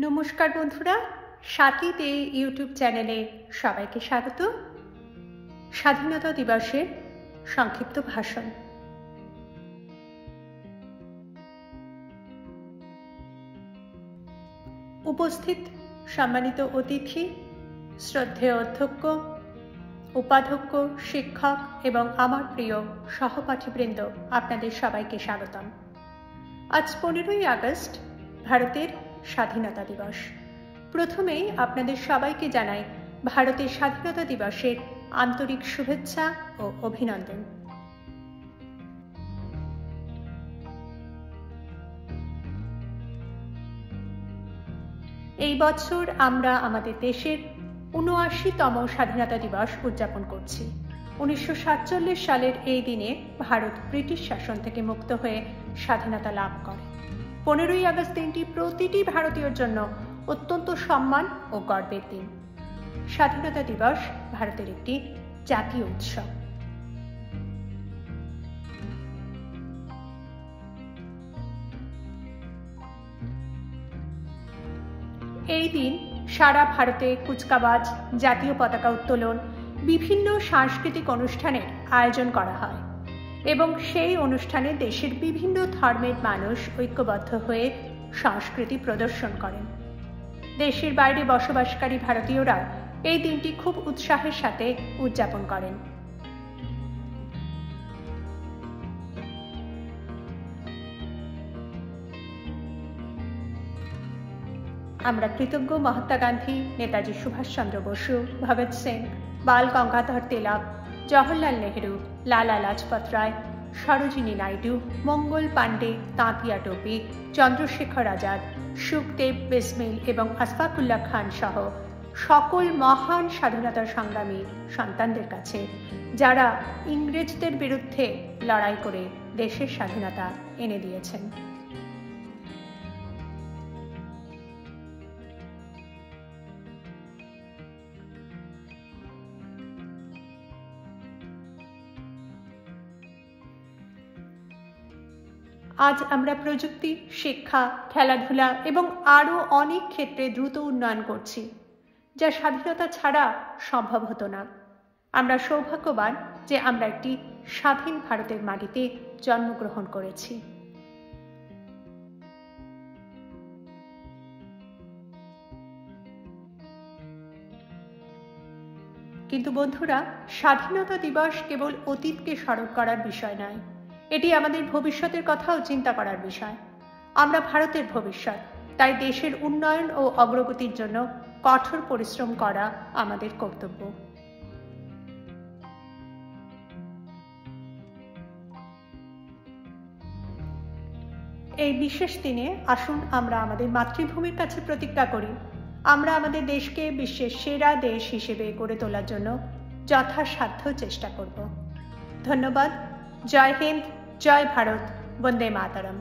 নমস্কার বন্ধুরা, সাথীতে ইউটিউব চ্যানেলে সবাইকে স্বাগত। স্বাধীনতা দিবসের সংক্ষিপ্ত ভাষণ। উপস্থিত সম্মানিত অতিথি, শ্রদ্ধেয় অধ্যক্ষ, উপাধ্যক্ষ, শিক্ষক এবং আমার প্রিয় সহপাঠীবৃন্দ, আপনাদের সবাইকে স্বাগতম। আজ 15ই আগস্ট, ভারতের স্বাধীনতা দিবস। প্রথমেই আপনাদের সবাইকে জানাই ভারতের স্বাধীনতা দিবসের আন্তরিক শুভেচ্ছা ও অভিনন্দন। এই বছর আমরা আমাদের দেশের ৭৯তম স্বাধীনতা দিবস উদযাপন করছি। ১৯৪৭ সালের এই দিনে ভারত ব্রিটিশ শাসন থেকে মুক্ত হয়ে স্বাধীনতা লাভ করে। 15ই আগস্ট দিনটি প্রতিটি ভারতীয়র জন্য অত্যন্ত সম্মান ও গর্বের দিন। স্বাধীনতা দিবস ভারতের একটি জাতীয় উৎসব। এই দিন সারা ভারতে কুচকাওয়াজ, জাতীয় পতাকা উত্তোলন, বিভিন্ন সাংস্কৃতিক অনুষ্ঠানের আয়োজন করা হয় এবং সেই অনুষ্ঠানে দেশের বিভিন্ন ধর্মের মানুষ ঐক্যবদ্ধ হয়ে সংস্কৃতি প্রদর্শন করেন। দেশের বাইরে বসবাসকারী ভারতীয়রা এই দিনটি খুব উৎসাহের সাথে উদযাপন করেন। আমরা কৃতজ্ঞ মহাত্মা গান্ধী, নেতাজি সুভাষচন্দ্র বসু, ভগৎ সিং, বাল গঙ্গাধর তিলক, জওহরলাল নেহেরু, লালা লাজপত রায়, সরোজিনী নাইডু, মঙ্গল পাণ্ডে, তাঁতিয়া টোপি, চন্দ্রশেখর আজাদ, সুখদেব, বিসমিল এবং আশফাকুল্লাহ খান সহ সকল মহান স্বাধীনতা সংগ্রামী সন্তানদের কাছে, যারা ইংরেজদের বিরুদ্ধে লড়াই করে দেশের স্বাধীনতা এনে দিয়েছেন। আজ আমরা প্রযুক্তি, শিক্ষা, খেলাধুলা এবং আরও অনেক ক্ষেত্রে দ্রুত উন্নয়ন করছি, যা স্বাধীনতা ছাড়া সম্ভব হতো না। আমরা সৌভাগ্যবান যে আমরা একটি স্বাধীন ভারতের মাটিতে জন্মগ্রহণ করেছি। কিন্তু বন্ধুরা, স্বাধীনতা দিবস কেবল অতীতকে স্মরণ করার বিষয় নয়, এটি আমাদের ভবিষ্যতের কথাও চিন্তা করার বিষয়। আমরা ভারতের ভবিষ্যৎ, তাই দেশের উন্নয়ন ও অগ্রগতির জন্য কঠোর পরিশ্রম করা আমাদের কর্তব্য। এই বিশেষ দিনে আসুন আমরা আমাদের মাতৃভূমির কাছে প্রতিজ্ঞা করি, আমরা আমাদের দেশকে বিশ্বের সেরা দেশ হিসেবে গড়ে তোলার জন্য যথাসাধ্য চেষ্টা করব। ধন্যবাদ। জয় হিন্দ, জয় ভারত, বন্দে মাতরম।